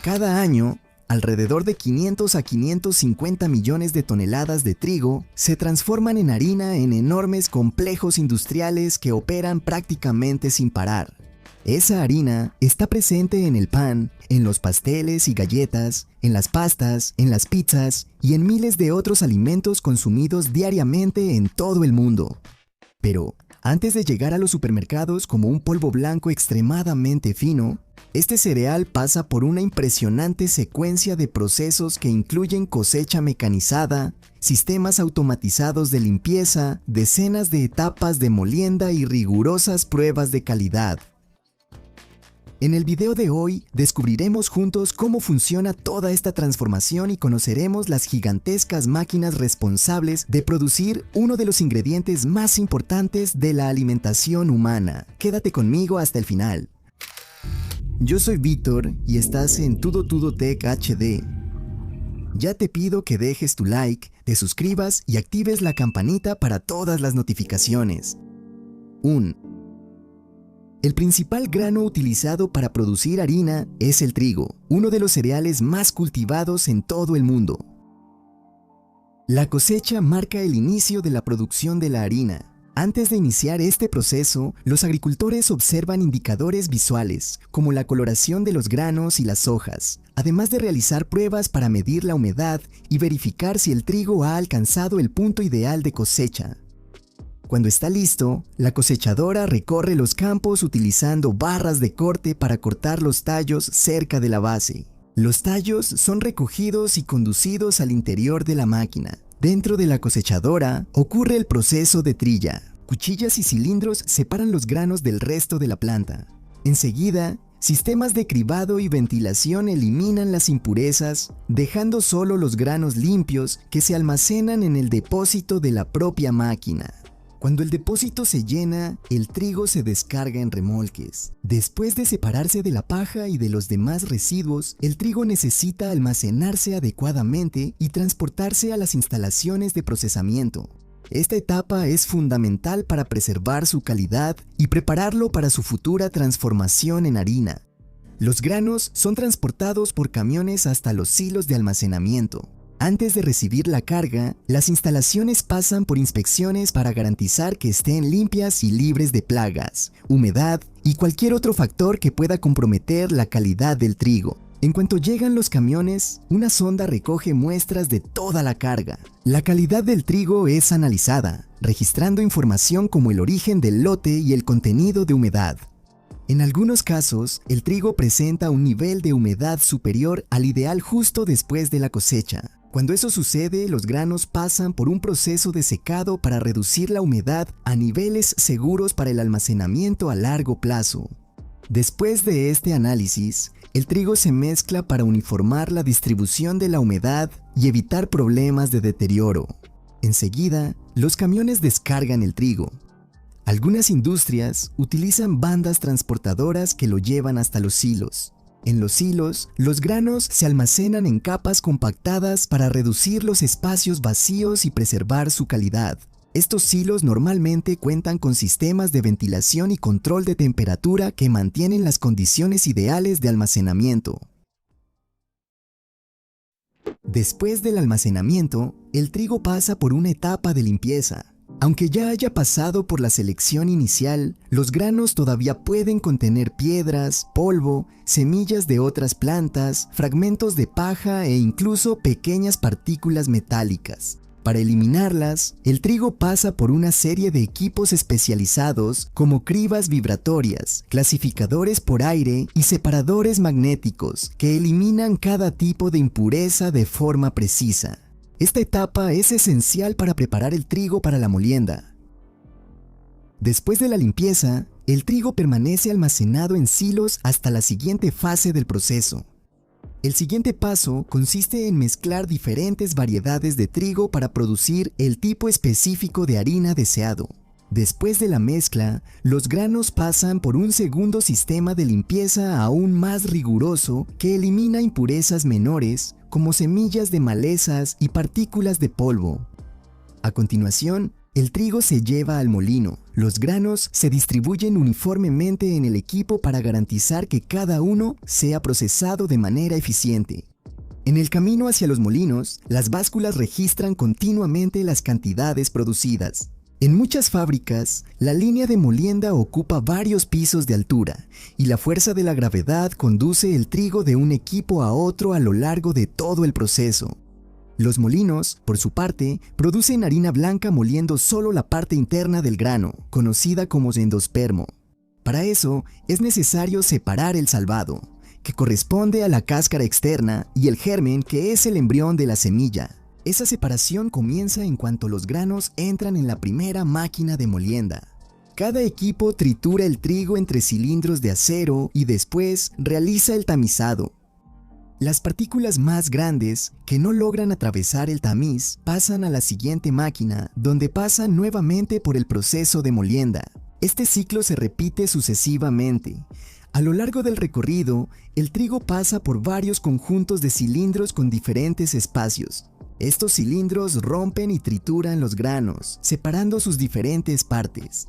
Cada año, alrededor de 500 a 550 millones de toneladas de trigo se transforman en harina en enormes complejos industriales que operan prácticamente sin parar. Esa harina está presente en el pan, en los pasteles y galletas, en las pastas, en las pizzas y en miles de otros alimentos consumidos diariamente en todo el mundo. Pero, antes de llegar a los supermercados como un polvo blanco extremadamente fino, este cereal pasa por una impresionante secuencia de procesos que incluyen cosecha mecanizada, sistemas automatizados de limpieza, decenas de etapas de molienda y rigurosas pruebas de calidad. En el video de hoy descubriremos juntos cómo funciona toda esta transformación y conoceremos las gigantescas máquinas responsables de producir uno de los ingredientes más importantes de la alimentación humana. Quédate conmigo hasta el final. Yo soy Víctor y estás en Tudo Tech HD. Ya te pido que dejes tu like, te suscribas y actives la campanita para todas las notificaciones. 1. El principal grano utilizado para producir harina es el trigo, uno de los cereales más cultivados en todo el mundo. La cosecha marca el inicio de la producción de la harina. Antes de iniciar este proceso, los agricultores observan indicadores visuales, como la coloración de los granos y las hojas, además de realizar pruebas para medir la humedad y verificar si el trigo ha alcanzado el punto ideal de cosecha. Cuando está listo, la cosechadora recorre los campos utilizando barras de corte para cortar los tallos cerca de la base. Los tallos son recogidos y conducidos al interior de la máquina. Dentro de la cosechadora ocurre el proceso de trilla. Cuchillas y cilindros separan los granos del resto de la planta. Enseguida, sistemas de cribado y ventilación eliminan las impurezas, dejando solo los granos limpios que se almacenan en el depósito de la propia máquina. Cuando el depósito se llena, el trigo se descarga en remolques. Después de separarse de la paja y de los demás residuos, el trigo necesita almacenarse adecuadamente y transportarse a las instalaciones de procesamiento. Esta etapa es fundamental para preservar su calidad y prepararlo para su futura transformación en harina. Los granos son transportados por camiones hasta los silos de almacenamiento. Antes de recibir la carga, las instalaciones pasan por inspecciones para garantizar que estén limpias y libres de plagas, humedad y cualquier otro factor que pueda comprometer la calidad del trigo. En cuanto llegan los camiones, una sonda recoge muestras de toda la carga. La calidad del trigo es analizada, registrando información como el origen del lote y el contenido de humedad. En algunos casos, el trigo presenta un nivel de humedad superior al ideal justo después de la cosecha. Cuando eso sucede, los granos pasan por un proceso de secado para reducir la humedad a niveles seguros para el almacenamiento a largo plazo. Después de este análisis, el trigo se mezcla para uniformar la distribución de la humedad y evitar problemas de deterioro. Enseguida, los camiones descargan el trigo. Algunas industrias utilizan bandas transportadoras que lo llevan hasta los silos. En los silos, los granos se almacenan en capas compactadas para reducir los espacios vacíos y preservar su calidad. Estos silos normalmente cuentan con sistemas de ventilación y control de temperatura que mantienen las condiciones ideales de almacenamiento. Después del almacenamiento, el trigo pasa por una etapa de limpieza. Aunque ya haya pasado por la selección inicial, los granos todavía pueden contener piedras, polvo, semillas de otras plantas, fragmentos de paja e incluso pequeñas partículas metálicas. Para eliminarlas, el trigo pasa por una serie de equipos especializados como cribas vibratorias, clasificadores por aire y separadores magnéticos que eliminan cada tipo de impureza de forma precisa. Esta etapa es esencial para preparar el trigo para la molienda. Después de la limpieza, el trigo permanece almacenado en silos hasta la siguiente fase del proceso. El siguiente paso consiste en mezclar diferentes variedades de trigo para producir el tipo específico de harina deseado. Después de la mezcla, los granos pasan por un segundo sistema de limpieza aún más riguroso que elimina impurezas menores como semillas de malezas y partículas de polvo. A continuación, El trigo se lleva al molino. Los granos se distribuyen uniformemente en el equipo para garantizar que cada uno sea procesado de manera eficiente. En el camino hacia los molinos, las básculas registran continuamente las cantidades producidas. En muchas fábricas, la línea de molienda ocupa varios pisos de altura y la fuerza de la gravedad conduce el trigo de un equipo a otro a lo largo de todo el proceso. Los molinos, por su parte, producen harina blanca moliendo solo la parte interna del grano, conocida como endospermo. Para eso, es necesario separar el salvado, que corresponde a la cáscara externa, y el germen, que es el embrión de la semilla. Esa separación comienza en cuanto los granos entran en la primera máquina de molienda. Cada equipo tritura el trigo entre cilindros de acero y después realiza el tamizado. Las partículas más grandes, que no logran atravesar el tamiz, pasan a la siguiente máquina, donde pasan nuevamente por el proceso de molienda. Este ciclo se repite sucesivamente. A lo largo del recorrido, el trigo pasa por varios conjuntos de cilindros con diferentes espacios. Estos cilindros rompen y trituran los granos, separando sus diferentes partes.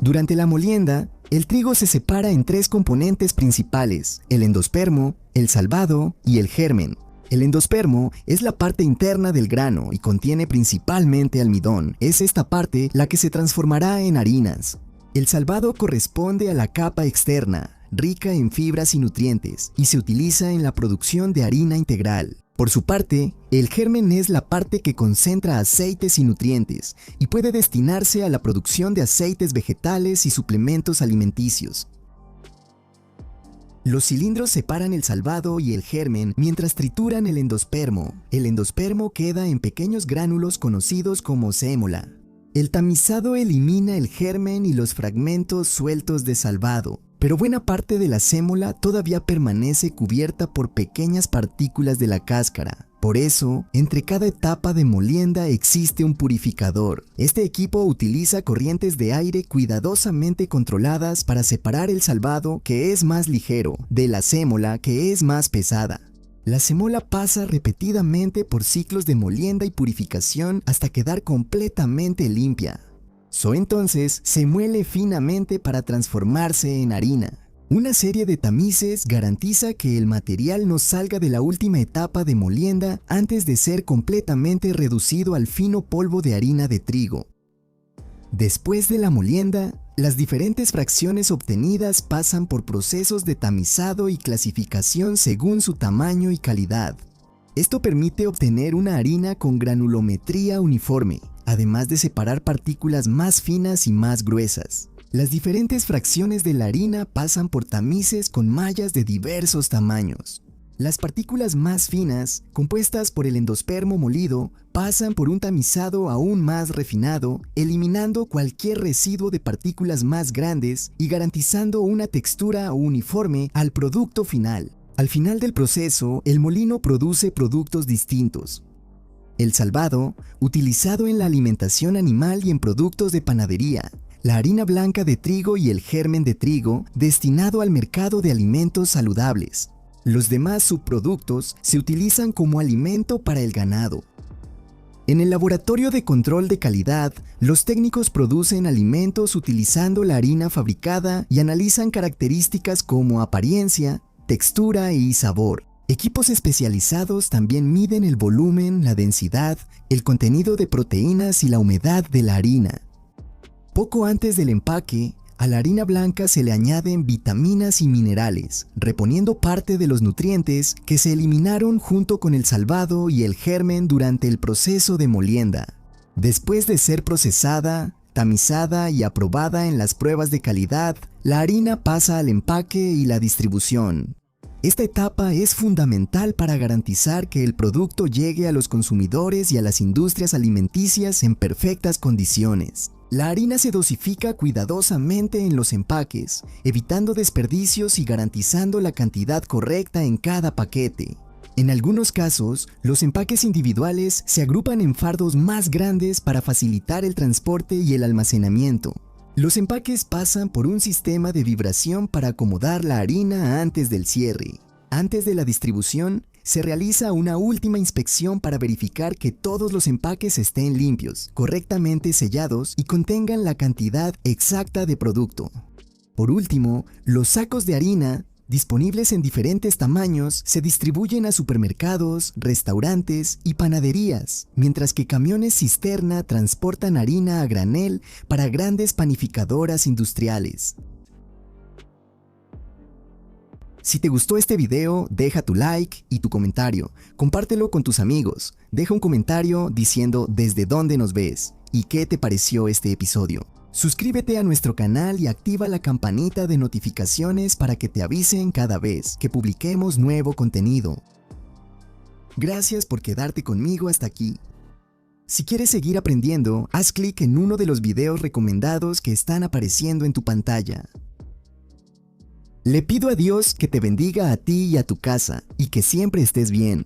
Durante la molienda, el trigo se separa en tres componentes principales: el endospermo, el salvado y el germen. El endospermo es la parte interna del grano y contiene principalmente almidón. Es esta parte la que se transformará en harinas. El salvado corresponde a la capa externa, rica en fibras y nutrientes, y se utiliza en la producción de harina integral. Por su parte, el germen es la parte que concentra aceites y nutrientes y puede destinarse a la producción de aceites vegetales y suplementos alimenticios. Los cilindros separan el salvado y el germen mientras trituran el endospermo. El endospermo queda en pequeños gránulos conocidos como sémola. El tamizado elimina el germen y los fragmentos sueltos de salvado, pero buena parte de la sémola todavía permanece cubierta por pequeñas partículas de la cáscara. Por eso, entre cada etapa de molienda existe un purificador. Este equipo utiliza corrientes de aire cuidadosamente controladas para separar el salvado, que es más ligero, de la sémola, que es más pesada. La sémola pasa repetidamente por ciclos de molienda y purificación hasta quedar completamente limpia. Entonces se muele finamente para transformarse en harina. Una serie de tamices garantiza que el material no salga de la última etapa de molienda antes de ser completamente reducido al fino polvo de harina de trigo. Después de la molienda, las diferentes fracciones obtenidas pasan por procesos de tamizado y clasificación según su tamaño y calidad. Esto permite obtener una harina con granulometría uniforme, además de separar partículas más finas y más gruesas. Las diferentes fracciones de la harina pasan por tamices con mallas de diversos tamaños. Las partículas más finas, compuestas por el endospermo molido, pasan por un tamizado aún más refinado, eliminando cualquier residuo de partículas más grandes y garantizando una textura uniforme al producto final. Al final del proceso, el molino produce productos distintos. El salvado, utilizado en la alimentación animal y en productos de panadería. La harina blanca de trigo y el germen de trigo, destinado al mercado de alimentos saludables. Los demás subproductos se utilizan como alimento para el ganado. En el laboratorio de control de calidad, los técnicos producen alimentos utilizando la harina fabricada y analizan características como apariencia, textura y sabor. Equipos especializados también miden el volumen, la densidad, el contenido de proteínas y la humedad de la harina. Poco antes del empaque, a la harina blanca se le añaden vitaminas y minerales, reponiendo parte de los nutrientes que se eliminaron junto con el salvado y el germen durante el proceso de molienda. Después de ser procesada, tamizada y aprobada en las pruebas de calidad, la harina pasa al empaque y la distribución. Esta etapa es fundamental para garantizar que el producto llegue a los consumidores y a las industrias alimenticias en perfectas condiciones. La harina se dosifica cuidadosamente en los empaques, evitando desperdicios y garantizando la cantidad correcta en cada paquete. En algunos casos, los empaques individuales se agrupan en fardos más grandes para facilitar el transporte y el almacenamiento. Los empaques pasan por un sistema de vibración para acomodar la harina antes del cierre. Antes de la distribución, Se realiza una última inspección para verificar que todos los empaques estén limpios, correctamente sellados y contengan la cantidad exacta de producto. Por último, los sacos de harina, disponibles en diferentes tamaños, se distribuyen a supermercados, restaurantes y panaderías, mientras que camiones cisterna transportan harina a granel para grandes panificadoras industriales. Si te gustó este video, deja tu like y tu comentario, compártelo con tus amigos, deja un comentario diciendo desde dónde nos ves y qué te pareció este episodio. Suscríbete a nuestro canal y activa la campanita de notificaciones para que te avisen cada vez que publiquemos nuevo contenido. Gracias por quedarte conmigo hasta aquí. Si quieres seguir aprendiendo, haz clic en uno de los videos recomendados que están apareciendo en tu pantalla. Le pido a Dios que te bendiga a ti y a tu casa, y que siempre estés bien.